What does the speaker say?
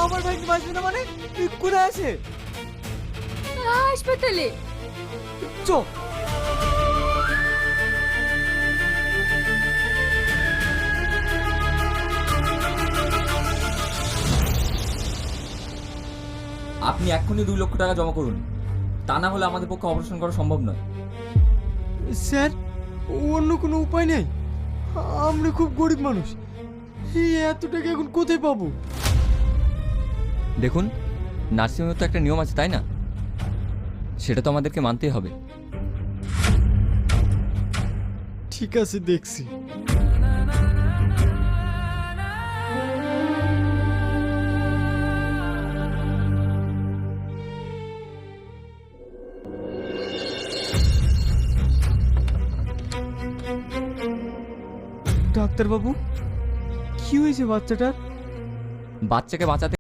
আমার ভাইকে বাঁচবে না মানে? কোথায় আছে? হাসপাতালে। চ। আপনি এক্ষুনি 2 লক্ষ টাকা জমা করুন, তা না হলে আমাদের পক্ষে অপারেশন করা সম্ভব নয়। স্যার, অন্য কোনো উপায় নেই? আমরা খুব গরিব মানুষ, এই এত টাকা এখন কোথায় পাবো? দেখুন, নার্সিংহোমের তো একটা নিয়ম আছে, তাই না? সেটা তো আমাদেরকে মানতেই হবে। ঠিক আছে, দেখছি। ডাক্তারবাবু, কি হয়েছে বাচ্চাটার? বাচ্চাকে বাঁচাতে